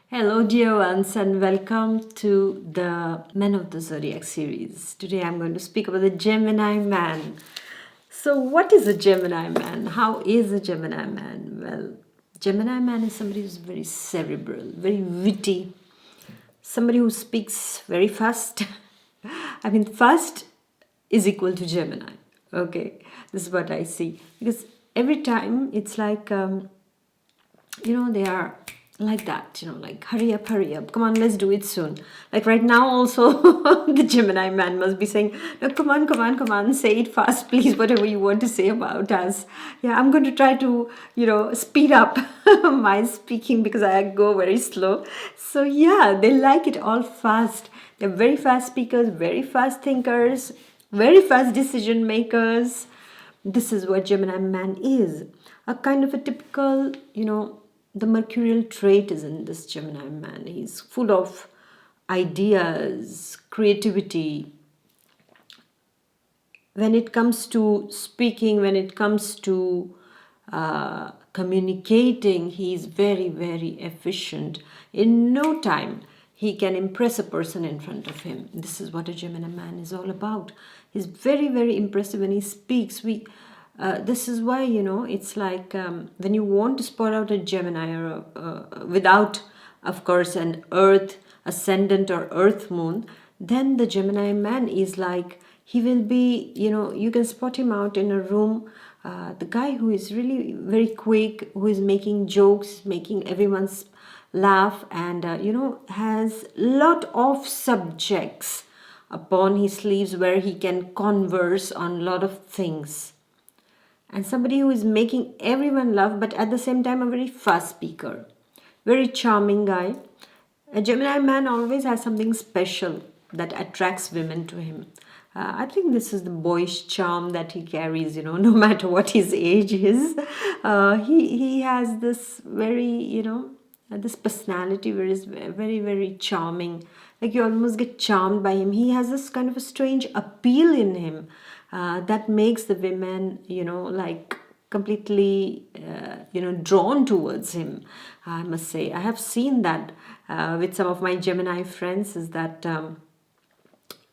Hello, dear ones, and welcome to the Men of the Zodiac series. Today I'm going to speak about the Gemini man. So, what is a Gemini man? How is a Gemini man? Well, Gemini man is somebody who's very cerebral, very witty, somebody who speaks very fast. I mean, fast is equal to Gemini. Okay, this is what I see because every time it's like they are like that, like hurry up, come on, let's do it soon. Like right now also the Gemini man must be saying, no, come on, say it fast, please, whatever you want to say about us. Yeah, I'm going to try to speed up my speaking because I go very slow. So yeah, they like it all fast. They're very fast speakers, very fast thinkers, very fast decision makers. This is what Gemini man is, a kind of a typical, the mercurial trait is in this Gemini man. He's full of ideas, creativity. When it comes to speaking, when it comes to communicating, he's very, very efficient. In no time, he can impress a person in front of him. This is what a Gemini man is all about. He's very, very impressive when he speaks. This is why, it's like when you want to spot out a Gemini or without, of course, an Earth ascendant or Earth moon, then the Gemini man is like, he will be, you can spot him out in a room. The guy who is really very quick, who is making jokes, making everyone's laugh, and, has lot of subjects upon his sleeves where he can converse on a lot of things, and somebody who is making everyone laugh, but at the same time a very fast speaker, very charming guy. A Gemini man always has something special that attracts women to him. I think this is the boyish charm that he carries, no matter what his age is. He has this very, this personality where he's very, very charming. Like you almost get charmed by him. He has this kind of a strange appeal in him that makes the women, like completely, drawn towards him. I must say, I have seen that with some of my Gemini friends. Is that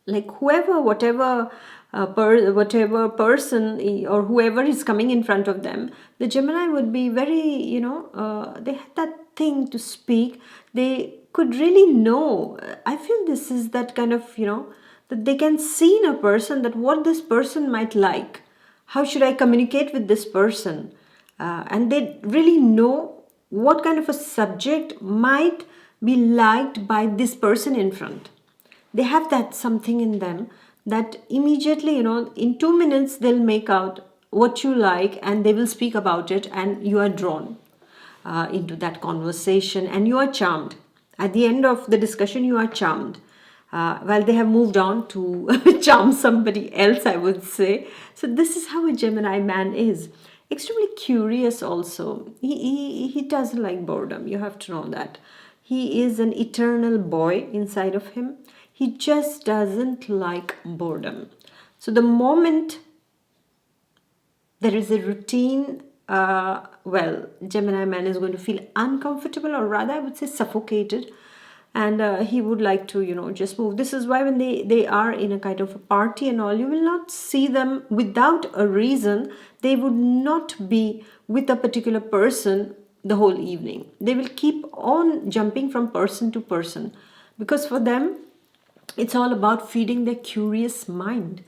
like whoever, whatever whatever person or whoever is coming in front of them, the Gemini would be very, they had that thing to speak. They could really know. I feel this is that kind of, that they can see in a person that what this person might like. How should I communicate with this person? And they really know what kind of a subject might be liked by this person in front. They have that something in them that immediately, in 2 minutes they'll make out what you like and they will speak about it, and you are drawn into that conversation and you are charmed. At the end of the discussion, you are charmed. While they have moved on to charm somebody else, I would say. So this is how a Gemini man is. Extremely curious also. He doesn't like boredom. You have to know that. He is an eternal boy inside of him. He just doesn't like boredom. So the moment there is a routine, Gemini man is going to feel uncomfortable, or rather I would say suffocated, and he would like to, just move. This is why when they are in a kind of a party and all, you will not see them without a reason. They would not be with a particular person the whole evening. They will keep on jumping from person to person, because for them it's all about feeding their curious mind.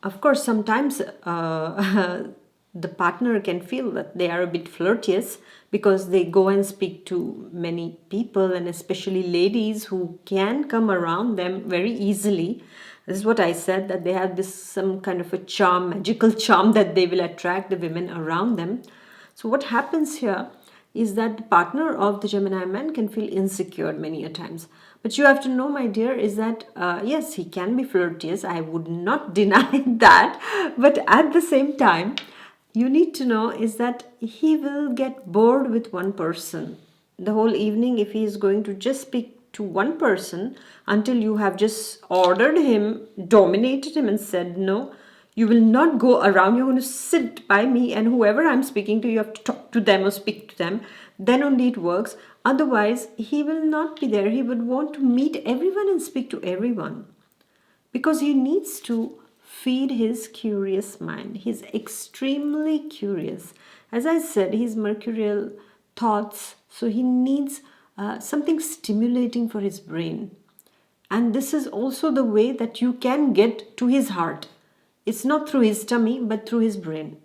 Of course, sometimes the partner can feel that they are a bit flirtatious because they go and speak to many people, and especially ladies who can come around them very easily. This is what I said, that they have this some kind of a charm, magical charm, that they will attract the women around them. So what happens here is that the partner of the Gemini man can feel insecure many a times. But you have to know, my dear, is that yes, he can be flirtatious. I would not deny that. But at the same time, you need to know is that he will get bored with one person the whole evening if he is going to just speak to one person until you have just ordered him, dominated him, and said, no, you will not go around. You're going to sit by me, and whoever I'm speaking to, you have to talk to them or speak to them. Then only it works. Otherwise, he will not be there. He would want to meet everyone and speak to everyone because he needs to feed his curious mind. He's extremely curious. As I said, he's mercurial thoughts, so he needs something stimulating for his brain. And this is also the way that you can get to his heart. It's not through his tummy, but through his brain.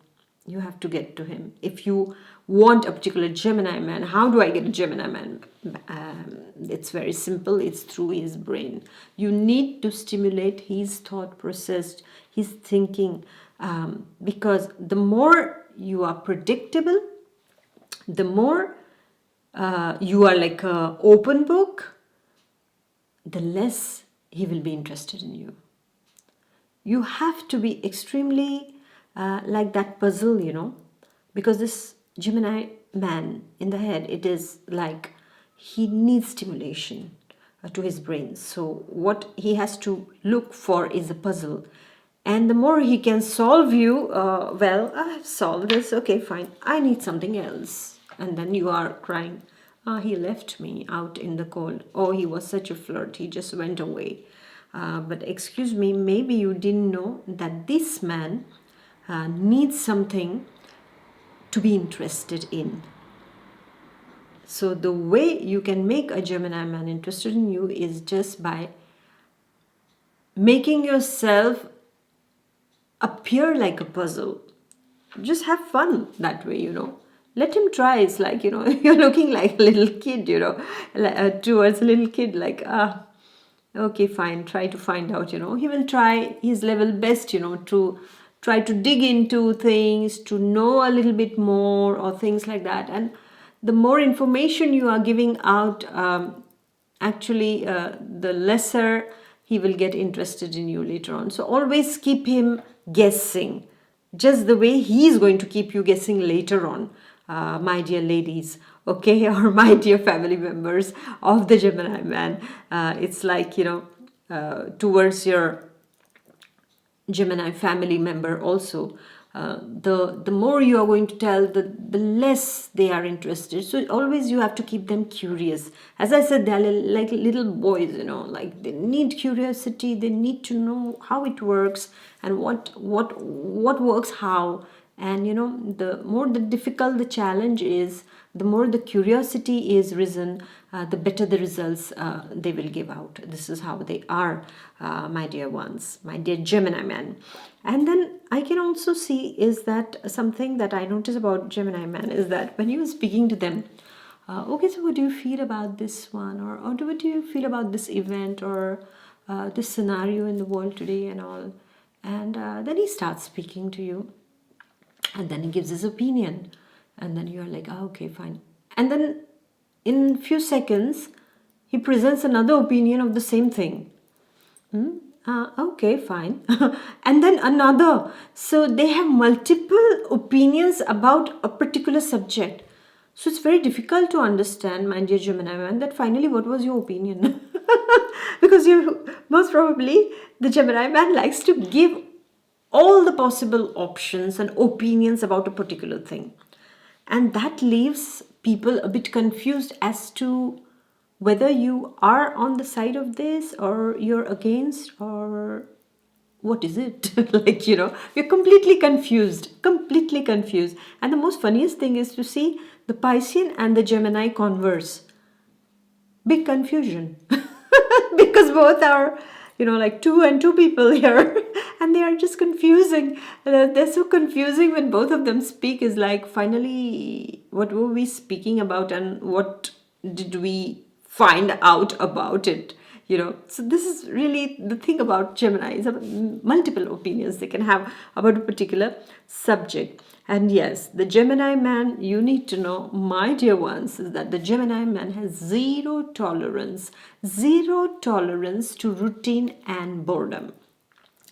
You have to get to him. If you want a particular Gemini man, how do I get a Gemini man? It's very simple. It's through his brain. You need to stimulate his thought process, his thinking, because the more you are predictable, the more you are like an open book, the less he will be interested in you. You have to be extremely like that puzzle, because this Gemini man in the head, it is like he needs stimulation to his brain. So what he has to look for is a puzzle. And the more he can solve you, well, I have solved this, okay, fine, I need something else. And then you are crying, he left me out in the cold. Oh, he was such a flirt, he just went away. But excuse me, maybe you didn't know that this man needs something to be interested in. So the way you can make a Gemini man interested in you is just by making yourself appear like a puzzle. Just have fun that way. Let him try. It's like, you're looking like a little kid, towards a little kid, like, okay, fine, try to find out, he will try his level best, to try to dig into things, to know a little bit more or things like that. And the more information you are giving out, actually, the lesser he will get interested in you later on. So always keep him guessing, just the way he is going to keep you guessing later on, my dear ladies, okay, or my dear family members of the Gemini man. It's like, towards your Gemini family member also, the more you are going to tell, the less they are interested. So always you have to keep them curious. As I said, they are like little boys, like they need curiosity. They need to know how it works and what works how. And the more the difficult the challenge is, the more the curiosity is risen, the better the results they will give out. This is how they are, my dear ones, my dear Gemini man. And then I can also see is that something that I notice about Gemini man is that when you're speaking to them, okay, so what do you feel about this one, or what do you feel about this event, or this scenario in the world today and all. And then he starts speaking to you, and then he gives his opinion, and then you're like, oh, okay, fine. And then in few seconds he presents another opinion of the same thing. Okay, fine. And then another. So they have multiple opinions about a particular subject. So it's very difficult to understand, my dear Gemini man, that finally what was your opinion? Because most probably the Gemini man likes to give all the possible options and opinions about a particular thing. And that leaves people a bit confused as to whether you are on the side of this or you're against, or what is it? Like, you're completely confused. And the most funniest thing is to see the Piscean and the Gemini converse. Big confusion. Because both are, like two and two people here. And they are just confusing. They're so confusing when both of them speak. Is like, finally, what were we speaking about and what did we find out about it? So this is really the thing about Gemini, is multiple opinions they can have about a particular subject. And yes, the Gemini man, you need to know, my dear ones, is that the Gemini man has zero tolerance to routine and boredom.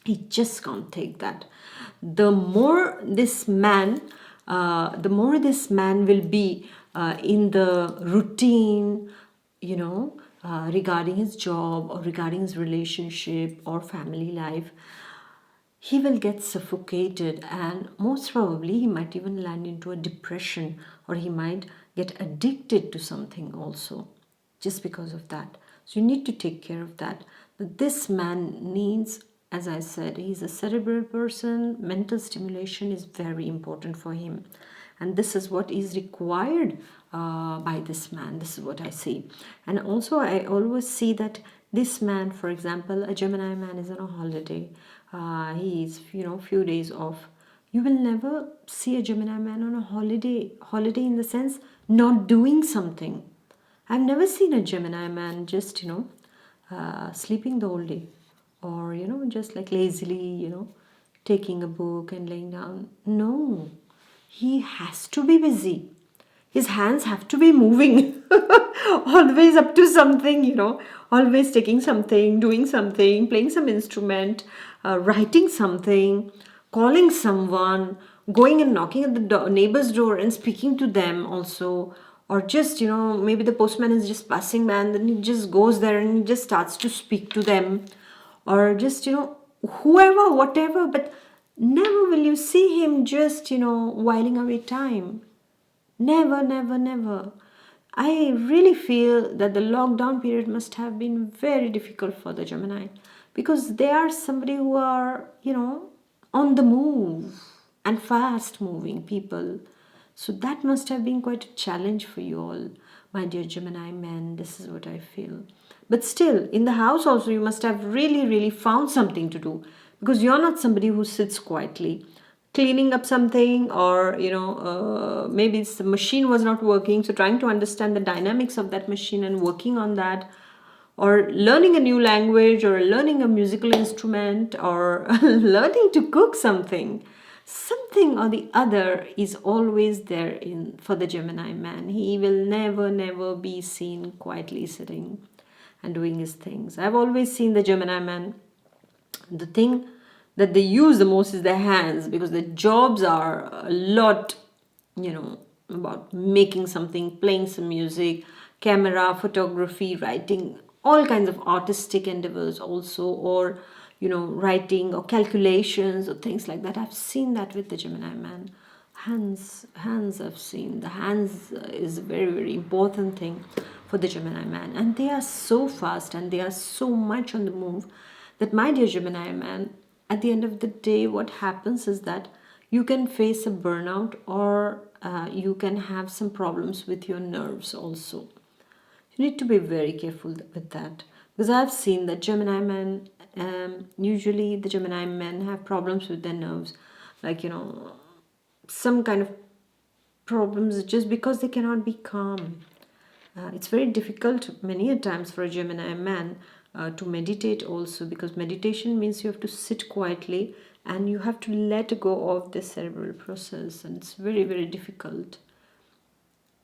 He just can't take that. The more this man will be in the routine, regarding his job or regarding his relationship or family life, he will get suffocated, and most probably he might even land into a depression, or he might get addicted to something also just because of that. So you need to take care of that. But this man needs, as I said, he's a cerebral person. Mental stimulation is very important for him. And this is what is required by this man. This is what I see. And also, I always see that this man, for example, a Gemini man is on a holiday. He's, few days off. You will never see a Gemini man on a holiday. Holiday in the sense not doing something. I've never seen a Gemini man just, sleeping the whole day, or, just like lazily, taking a book and laying down. No, he has to be busy. His hands have to be moving, always up to something, always taking something, doing something, playing some instrument, writing something, calling someone, going and knocking at the neighbor's door and speaking to them also. Or just, maybe the postman is just passing by and then he just goes there and he just starts to speak to them. Or just, whoever, whatever, but never will you see him just, whiling away time. Never, never, never. I really feel that the lockdown period must have been very difficult for the Gemini, because they are somebody who are, on the move and fast moving people. So that must have been quite a challenge for you all, my dear Gemini men. This is what I feel. But still, in the house also, you must have really, really found something to do, because you're not somebody who sits quietly. Cleaning up something, or maybe the machine was not working, so trying to understand the dynamics of that machine and working on that, or learning a new language, or learning a musical instrument, or learning to cook something or the other is always there in for the Gemini man. He will never be seen quietly sitting and doing his things. I've always seen the Gemini man, the thing that they use the most is their hands, because the jobs are a lot, about making something, playing some music, camera, photography, writing, all kinds of artistic endeavors also, or writing or calculations or things like that. I've seen that with the Gemini man. Hands I've seen. The hands is a very, very important thing for the Gemini man. And they are so fast and they are so much on the move that, my dear Gemini man, at the end of the day, what happens is that you can face a burnout, or you can have some problems with your nerves also. You need to be very careful with that, because I've seen that Gemini men, usually the Gemini men have problems with their nerves, like, some kind of problems just because they cannot be calm. It's very difficult many a times for a Gemini man to meditate also, because meditation means you have to sit quietly and you have to let go of the cerebral process, and it's very, very difficult.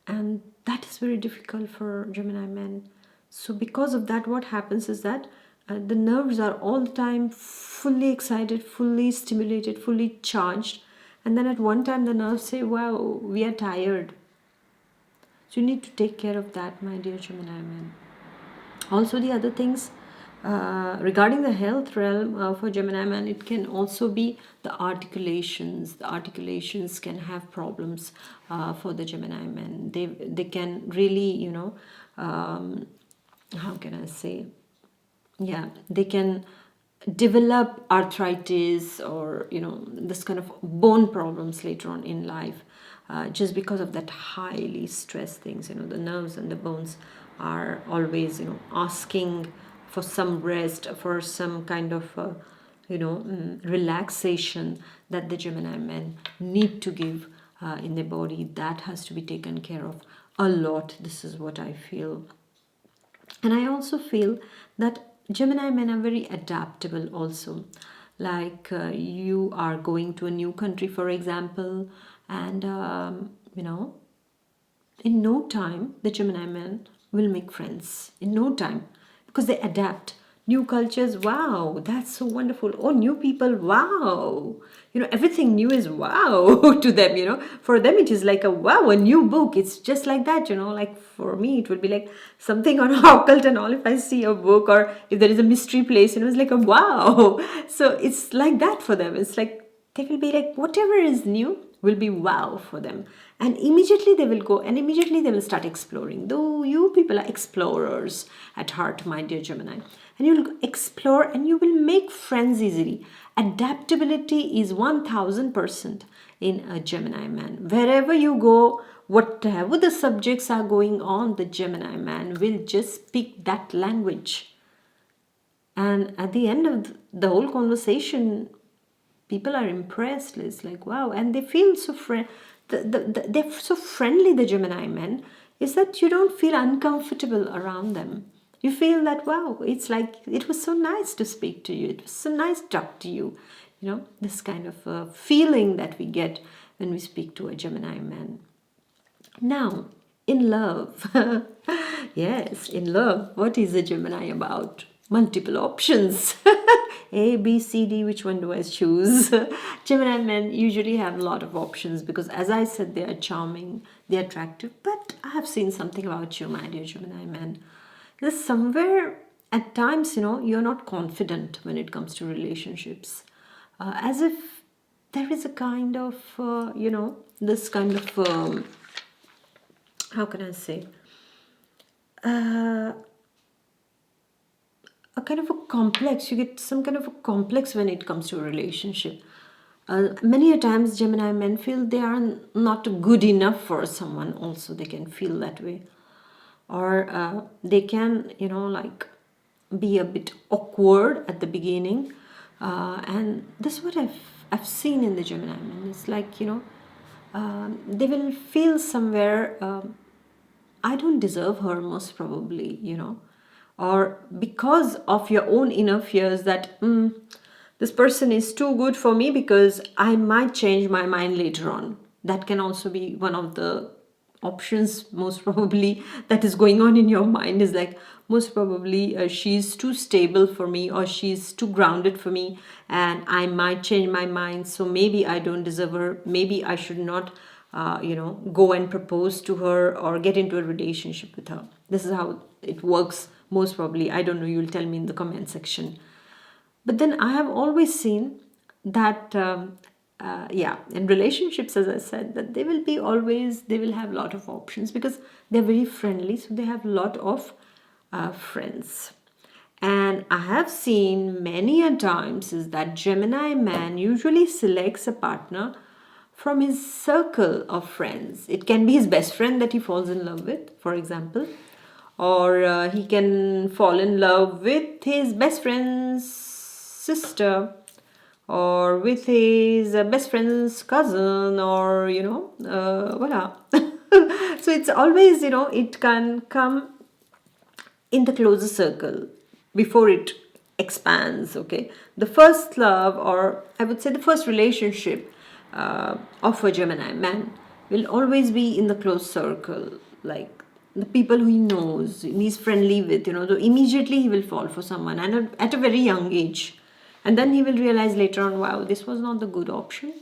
And that is very difficult for Gemini men. So because of that, what happens is that the nerves are all the time fully excited, fully stimulated, fully charged. And then at one time the nerves say, wow, we are tired. So you need to take care of that, my dear Gemini men. Also, the other things regarding the health realm for Gemini man, it can also be the articulations. The articulations can have problems for the Gemini men. They can really, how can I say? Yeah, they can develop arthritis, or this kind of bone problems later on in life, just because of that highly stressed things. The nerves and the bones are always asking for some rest, for some kind of relaxation that the Gemini men need to give in their body. That has to be taken care of a lot. This is what I feel. And I also feel that Gemini men are very adaptable also. Like you are going to a new country, for example, and in no time the Gemini men will make friends. In no time, because they adapt. New cultures, wow, that's so wonderful. Oh, new people, wow. Everything new is wow to them. For them, it is like a wow, a new book. It's just like that, like for me, it would be like something on occult and all. If I see a book, or if there is a mystery place, it's like a wow. So it's like that for them. It's like they will be like, whatever is new, will be wow for them. And immediately they will go and immediately they will start exploring. Though you people are explorers at heart, my dear Gemini. And you'll explore and you will make friends easily. Adaptability is 1000% in a Gemini man. Wherever you go, whatever the subjects are going on, the Gemini man will just speak that language. And at the end of the whole conversation, people are impressed. It's like, wow. And they feel so they're so friendly, the Gemini men, is that you don't feel uncomfortable around them. You feel that, wow, it's like, it was so nice to speak to you. It was so nice to talk to you. You know, this kind of feeling that we get when we speak to a Gemini man. Now, in love, yes, in love, what is a Gemini about? Multiple options. A, B, C, D, which one do I choose? Gemini men usually have a lot of options because, as I said, they are charming, they're attractive. But I have seen something about you, my dear Gemini man. There's somewhere at times, you're not confident when it comes to relationships. As if there is a kind of, this kind of, how can I say? A kind of a complex. You get some kind of a complex when it comes to a relationship. Many a times Gemini men feel they are not good enough for someone. Also, they can feel that way. Or they can, be a bit awkward at the beginning. And this is what I've seen in the Gemini men. It's like, they will feel somewhere, I don't deserve her, most probably, or because of your own inner fears that this person is too good for me because I might change my mind later on. That can also be one of the options, most probably, that is going on in your mind, is like, most probably she's too stable for me, or she's too grounded for me, and I might change my mind, so maybe I don't deserve her, maybe I should not go and propose to her or get into a relationship with her. This is how it works, most probably. I don't know, you'll tell me in the comment section. But then I have always seen that in relationships, as I said, that they will have a lot of options because they're very friendly, so they have a lot of friends. And I have seen many a times is that Gemini man usually selects a partner from his circle of friends. It can be his best friend that he falls in love with, for example, or he can fall in love with his best friend's sister, or with his best friend's cousin, or voila. So it's always, it can come in the closer circle before it expands. Okay, the first love, or I would say the first relationship of a Gemini man will always be in the close circle, like the people who he knows, he's friendly with, so immediately he will fall for someone, and at a very young age. And then he will realize later on, wow, this was not the good option.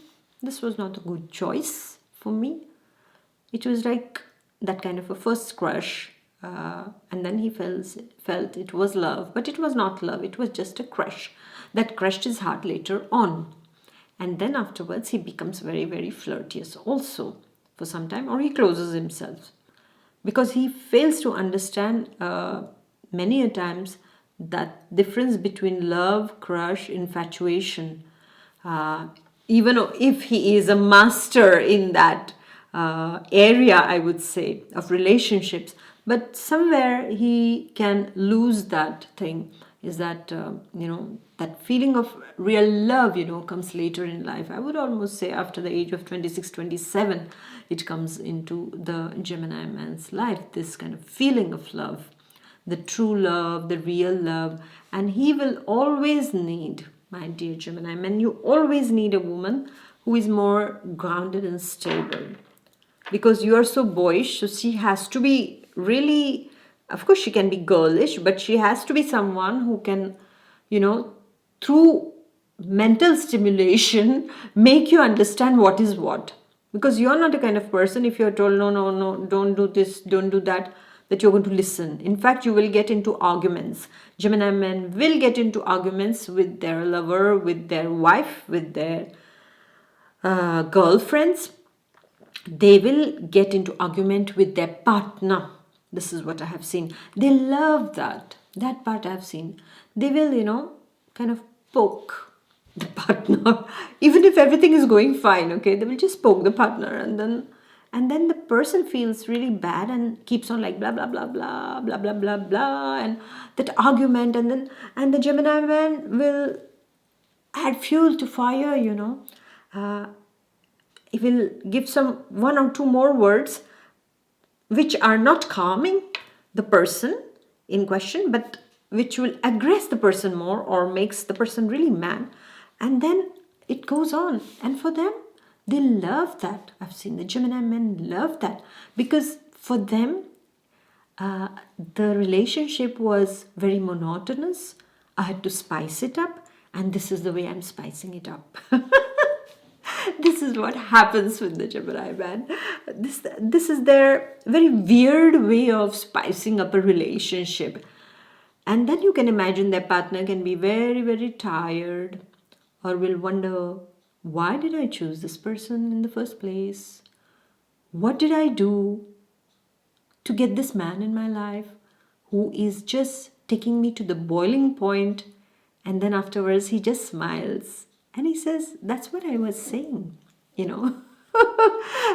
This was not a good choice for me. It was like that kind of a first crush. And then he felt it was love. But it was not love. It was just a crush that crushed his heart later on. And then afterwards, he becomes very, very flirtatious also for some time. Or he closes himself. Because he fails to understand many a times that difference between love, crush, infatuation, even if he is a master in that area, I would say, of relationships, but somewhere he can lose that thing, is that, that feeling of real love, comes later in life. I would almost say after the age of 26, 27, it comes into the Gemini man's life, this kind of feeling of love. The true love, the real love. And he will always need, my dear Gemini man, you always need a woman who is more grounded and stable. Because you are so boyish, so she has to be really, of course she can be girlish, but she has to be someone who can, through mental stimulation, make you understand what is what. Because you're not the kind of person, if you're told, no, don't do this, don't do that you're going to listen. In fact, you will get into arguments. Gemini men will get into arguments with their lover, with their wife, with their girlfriends, they will get into argument with their partner. This is what I have seen. They love that part I have seen. They will, kind of poke the partner even if everything is going fine. Okay, they will just poke the partner, and then the person feels really bad and keeps on like blah blah blah blah blah blah blah blah, and that argument, and the Gemini man will add fuel to fire. uh, he will give some one or two more words which are not calming the person in question, but which will aggress the person more or makes the person really mad. And then it goes on. And for them, they love that. I've seen the Gemini men love that because for them, uh, the relationship was very monotonous. I had to spice it up, and this is the way I'm spicing it up. This is what happens with the Gemini man. This is their very weird way of spicing up a relationship. And then you can imagine their partner can be very, very tired or will wonder, why did I choose this person in the first place? What did I do to get this man in my life who is just taking me to the boiling point, and then afterwards he just smiles and he says, that's what I was saying, you know.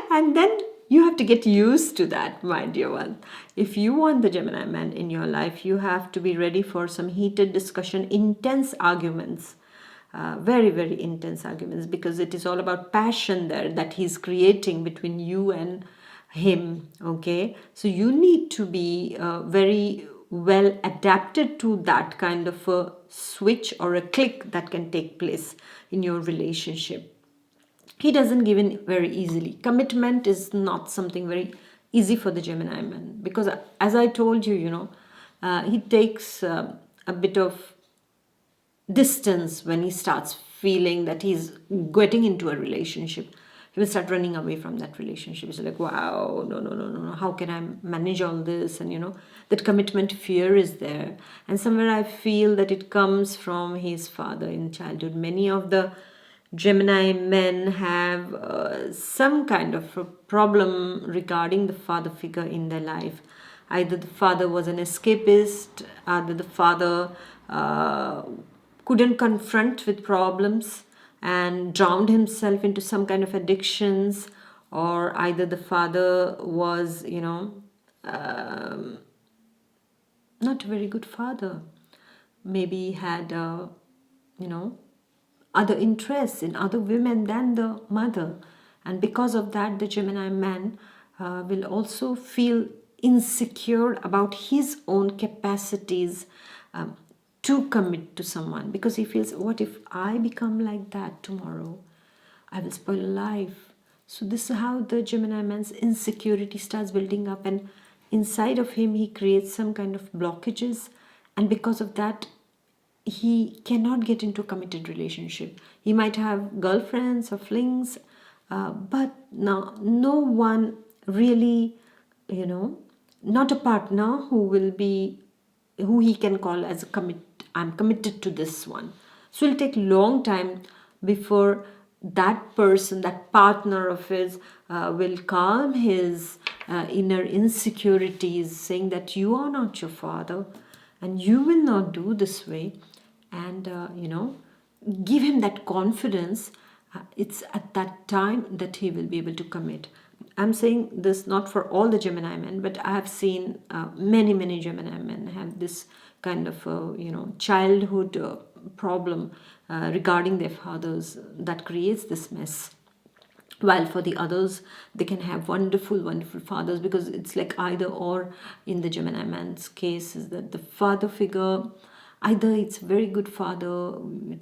And then you have to get used to that, my dear one. If you want the Gemini man in your life, you have to be ready for some heated discussion, intense arguments, very, very intense arguments, because it is all about passion there that he's creating between you and him. Okay, so you need to be very well adapted to that kind of a switch or a click that can take place in your relationship. He doesn't give in very easily. Commitment is not something very easy for the Gemini man because, as I told you, he takes a bit of distance when he starts feeling that he's getting into a relationship. He will start running away from that relationship. He's like, wow, no, no, no, no, no. How can I manage all this? And that commitment fear is there. And somewhere I feel that it comes from his father in childhood. Many of the Gemini men have some kind of a problem regarding the father figure in their life. Either the father was an escapist, either the father couldn't confront with problems and drowned himself into some kind of addictions, or either the father was, not a very good father. Maybe he had, you know, other interests in other women than the mother. And because of that, the Gemini man will also feel insecure about his own capacities to commit to someone, because he feels, what if I become like that tomorrow? I will spoil life. So this is how the Gemini man's insecurity starts building up, and inside of him he creates some kind of blockages, and because of that he cannot get into a committed relationship. He might have girlfriends or flings, but no one really, not a partner who he can call as a I'm committed to this one. So it'll take long time before that person, that partner of his, will calm his inner insecurities, saying that you are not your father and you will not do this way, and give him that confidence. It's at that time that he will be able to commit. I'm saying this not for all the Gemini men, but I have seen many Gemini men have this kind of childhood problem regarding their fathers that creates this mess. While for the others, they can have wonderful fathers, because it's like either or. In the Gemini man's case is that the father figure, either it's very good father,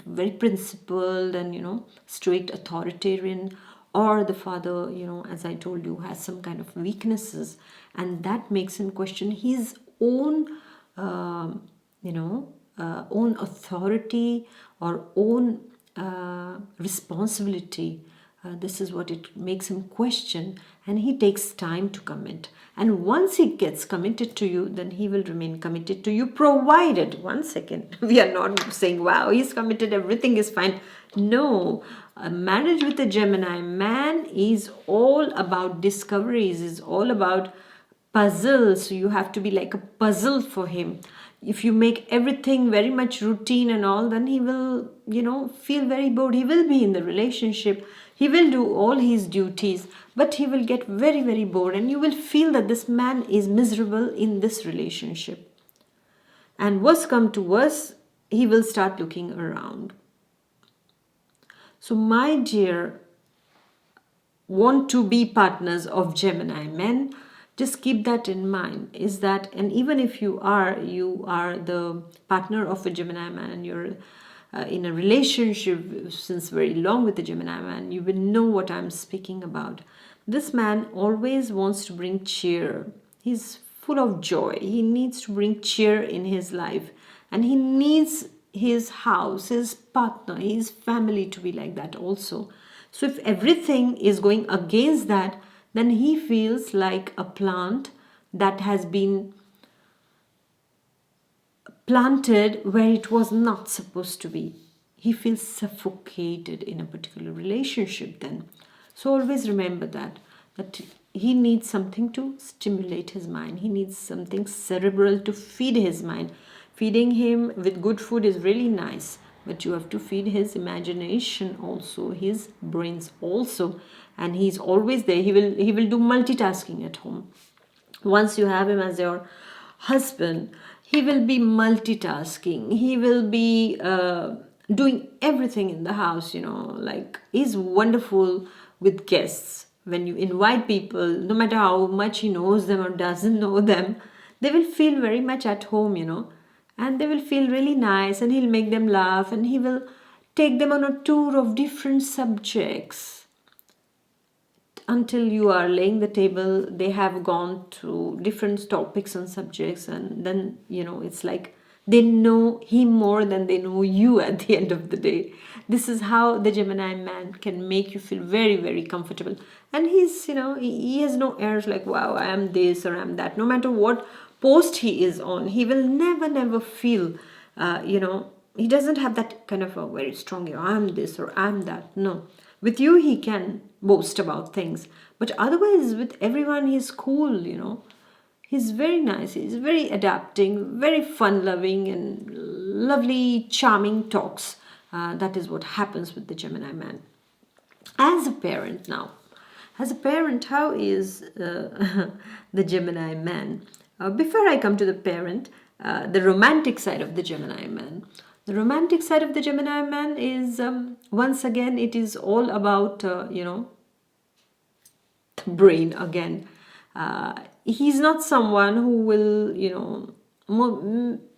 very principled and straight authoritarian, or the father, as I told you, has some kind of weaknesses, and that makes him question his own own authority or own responsibility This is what it makes him question, and he takes time to commit. And once he gets committed to you, then he will remain committed to you, provided, one second, we are not saying, wow, he's committed, everything is fine. No, a marriage with a Gemini man is all about discoveries, is all about puzzles. So you have to be like a puzzle for him. If you make everything very much routine and all, then he will, feel very bored. He will be in the relationship, he will do all his duties, but he will get very, very bored, and you will feel that this man is miserable in this relationship. And worse come to worse, he will start looking around. So my dear, want to be partners of Gemini men, just keep that in mind, is that, and even if you are the partner of a Gemini man, and you're in a relationship since very long with a Gemini man, you will know what I'm speaking about. This man always wants to bring cheer. He's full of joy. He needs to bring cheer in his life, and he needs his house, his partner, his family to be like that also. So if everything is going against that, then he feels like a plant that has been planted where it was not supposed to be. He feels suffocated in a particular relationship then. So always remember that he needs something to stimulate his mind. He needs something cerebral to feed his mind. Feeding him with good food is really nice, but you have to feed his imagination also, his brains also, and he's always there. He will do multitasking at home. Once you have him as your husband, he will be multitasking. He will be doing everything in the house, like he's wonderful with guests. When you invite people, no matter how much he knows them or doesn't know them, they will feel very much at home, and they will feel really nice, and he'll make them laugh, and he will take them on a tour of different subjects. Until you are laying the table, they have gone through different topics and subjects, and then it's like they know him more than they know you at the end of the day. This is how the Gemini man can make you feel very, very comfortable. And he's, he has no airs like, wow, I am this or I'm that. No matter what post he is on, he will never feel, he doesn't have that kind of a very strong, I'm this or I'm that. No. With you, he can boast about things. But otherwise, with everyone, he's cool, He's very nice. He's very adapting, very fun-loving, and lovely, charming talks. That is what happens with the Gemini man. As a parent now, how is the Gemini man? Before I come to the parent, the romantic side of the Gemini man. The romantic side of the Gemini man is, once again, it is all about, the brain again. He's not someone who will,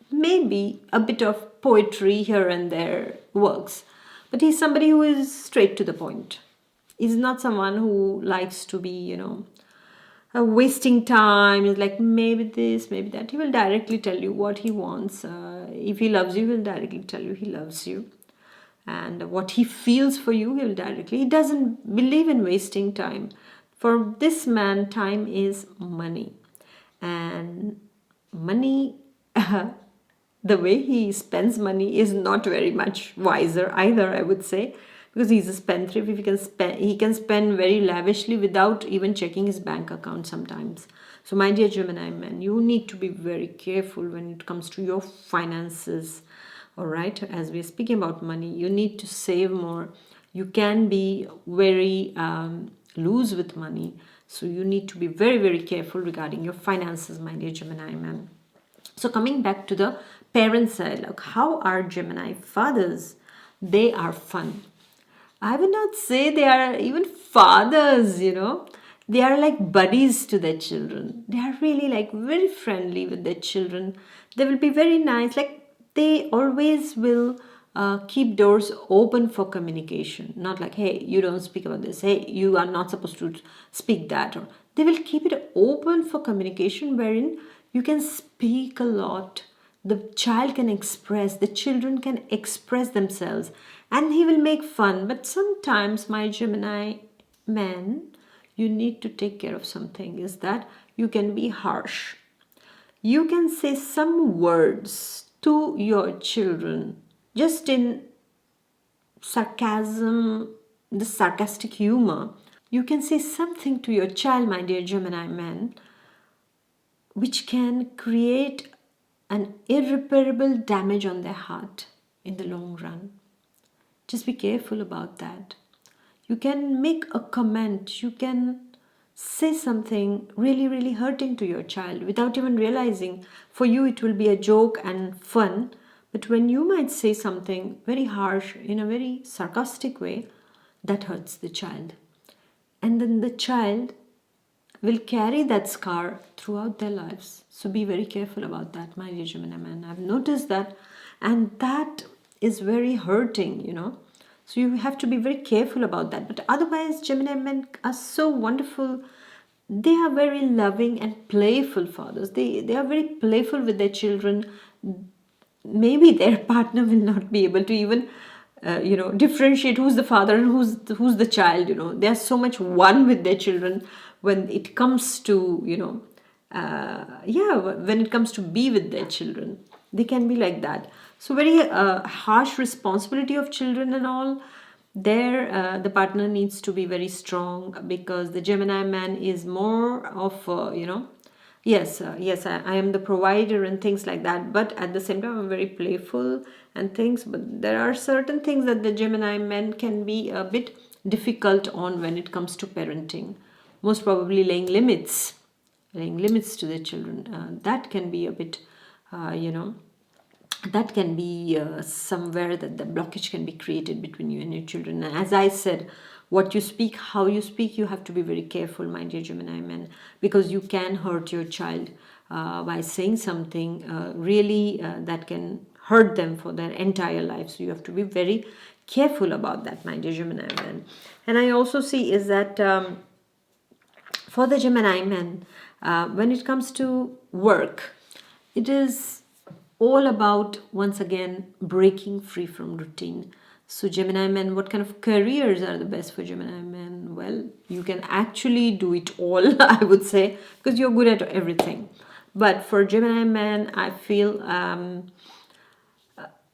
maybe a bit of poetry here and there works. But he's somebody who is straight to the point. He's not someone who likes to be, wasting time. Is like maybe this, maybe that. He will directly tell you what he wants. If he loves you, he'll directly tell you he loves you. And what he feels for you, he'll directly. He doesn't believe in wasting time. For this man, time is money. And money, the way he spends money is not very much wiser either, I would say. Because he's a spendthrift, he can spend very lavishly without even checking his bank account sometimes. So my dear Gemini man, you need to be very careful when it comes to your finances. All right, as we're speaking about money, you need to save more. You can be very loose with money. So you need to be very, very careful regarding your finances, my dear Gemini man. So coming back to the parent side, like how are Gemini fathers? They are fun. I would not say they are even fathers, They are like buddies to their children. They are really like very friendly with their children. They will be very nice. Like they always will keep doors open for communication. Not like, hey, you don't speak about this. Hey, you are not supposed to speak that. Or they will keep it open for communication wherein you can speak a lot. The child can express, the children can express themselves, and he will make fun. But sometimes, my Gemini man, you need to take care of something, is that you can be harsh. You can say some words to your children just in sarcasm, the sarcastic humor. You can say something to your child, my dear Gemini man, which can create an irreparable damage on their heart in the long run. Just be careful about that. You can make a comment, you can say something really, really hurting to your child without even realizing. For you, it will be a joke and fun, but when you might say something very harsh in a very sarcastic way, that hurts the child. And then the child will carry that scar throughout their lives. So be very careful about that, my dear Gemini man. I've noticed that, and that is very hurting. So you have to be very careful about that. But otherwise, Gemini men are so wonderful. They are very loving and playful fathers. They are very playful with their children. Maybe their partner will not be able to even differentiate who's the father and who's the child. They are so much one with their children when it comes to when it comes to be with their children. They can be like that. So very harsh responsibility of children and all. There the partner needs to be very strong, because the Gemini man is more of yes, I am the provider and things like that, but at the same time I'm very playful and things. But there are certain things that the Gemini men can be a bit difficult on when it comes to parenting. Most probably laying limits to their children. That can be a bit that can be somewhere that the blockage can be created between you and your children. And as I said, what you speak, how you speak, you have to be very careful, my dear Gemini men, because you can hurt your child by saying something really that can hurt them for their entire life. So you have to be very careful about that, my dear Gemini men. And I also see is that for the Gemini men, when it comes to work, it is all about, once again, breaking free from routine. So Gemini men, what kind of careers are the best for Gemini men? Well, you can actually do it all, I would say, because you're good at everything. But for Gemini men, I feel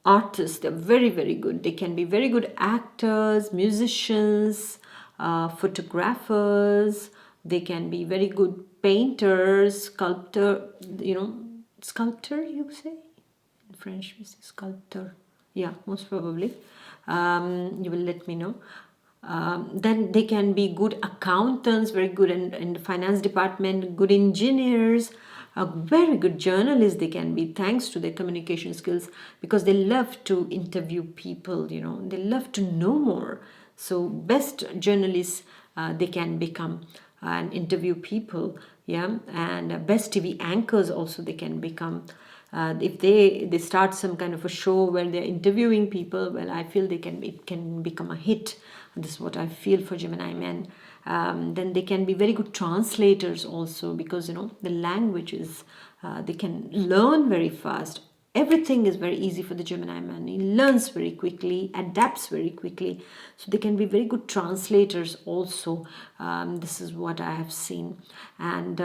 artists, they're very, very good. They can be very good actors, musicians, photographers. They can be very good painters, sculptor, you say? In French, we say sculptor. Yeah, most probably. You will let me know. Then they can be good accountants, very good in the finance department, good engineers, very good journalists they can be, thanks to their communication skills, because they love to interview people, they love to know more. So best journalists they can become and interview people, yeah, and best TV anchors also they can become. If they start some kind of a show where they're interviewing people, well, I feel it can become a hit. This is what I feel for Gemini men. Then they can be very good translators also, because the languages they can learn very fast. Everything is very easy for the Gemini man. He learns very quickly, adapts very quickly. So they can be very good translators also. This is what I have seen. And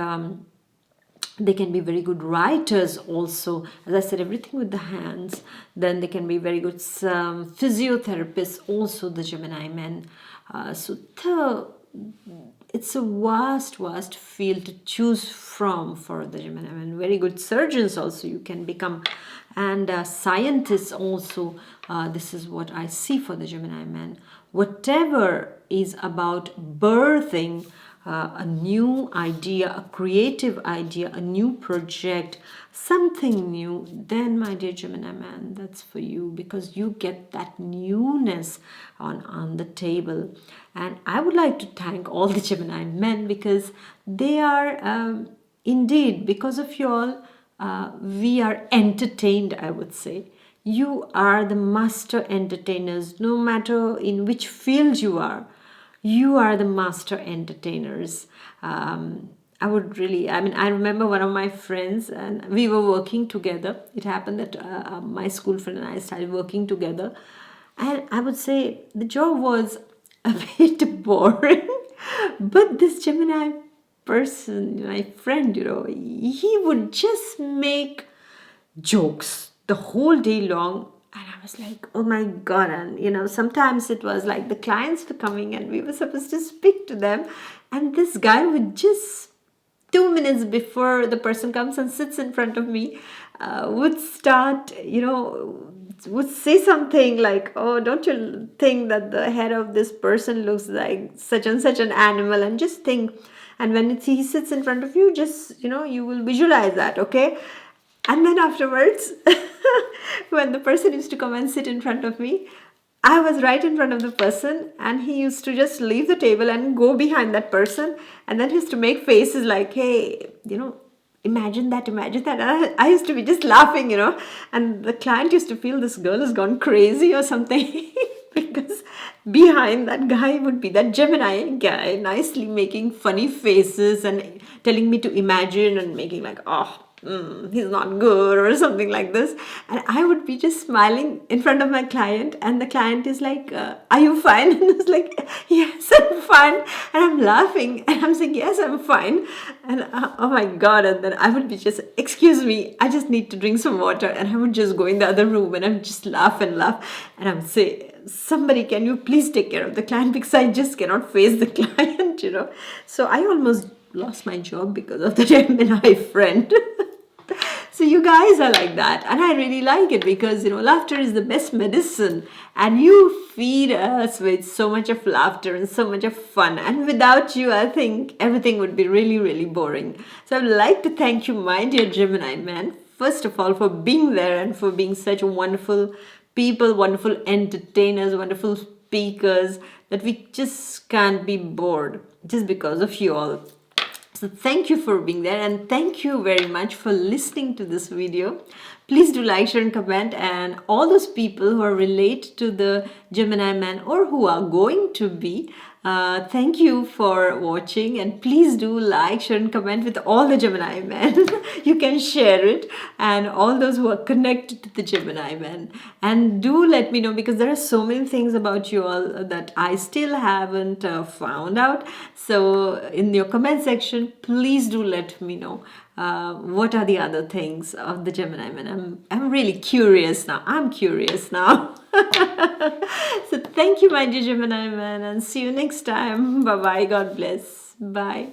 they can be very good writers also. As I said, everything with the hands. Then they can be very good physiotherapists also, the Gemini men. It's a vast field to choose from for the Gemini men. Very good surgeons also you can become, and scientists also. This is what I see for the Gemini men. Whatever is about birthing a new idea, a creative idea, a new project, something new, then my dear Gemini man, that's for you, because you get that newness on the table. And I would like to thank all the Gemini men, because they are indeed, because of you all, we are entertained, I would say. You are the master entertainers, no matter in which field you are. You are the master entertainers. I remember one of my friends, and we were working together. It happened that my school friend and I started working together. And I would say the job was a bit boring. But this Gemini person, my friend, he would just make jokes the whole day long. And I was like, oh my God. And, sometimes it was like the clients were coming and we were supposed to speak to them. And this guy would just 2 minutes before the person comes and sits in front of me, would start, would say something like, oh, don't you think that the head of this person looks like such and such an animal? And just think, and when he sits in front of you, just, you will visualize that, okay? And then afterwards, when the person used to come and sit in front of me, I was right in front of the person, and he used to just leave the table and go behind that person, and then he used to make faces like, hey, imagine that, imagine that. And I used to be just laughing, and the client used to feel this girl has gone crazy or something because behind that guy would be that Gemini guy nicely making funny faces and telling me to imagine and making like, oh, he's not good or something like this. And I would be just smiling in front of my client, and the client is like, are you fine? And it's like, yes, I'm fine. And I'm laughing and I'm saying, yes, I'm fine. And oh my God. And then I would be just, excuse me, I just need to drink some water. And I would just go in the other room and I would just laugh and laugh. And I would say, somebody, can you please take care of the client, because I just cannot face the client, So I almost lost my job because of the Gemini friend. So you guys are like that, and I really like it because laughter is the best medicine, and you feed us with so much of laughter and so much of fun, and without you I think everything would be really, really boring. So I'd like to thank you, my dear Gemini man, first of all, for being there and for being such wonderful people, wonderful entertainers, wonderful speakers, that we just can't be bored just because of you all. So thank you for being there, and thank you very much for listening to this video. Please do like, share and comment, and all those people who are related to the Gemini man or who are going to be, thank you for watching, and please do like, share and comment with all the Gemini men. You can share it, and all those who are connected to the Gemini man. And do let me know, because there are so many things about you all that I still haven't found out. So in your comment section, please do let me know what are the other things of the Gemini man. I'm really curious now. I'm curious now. So thank you, my dear Gemini man, and see you next time. Bye bye. God bless. Bye.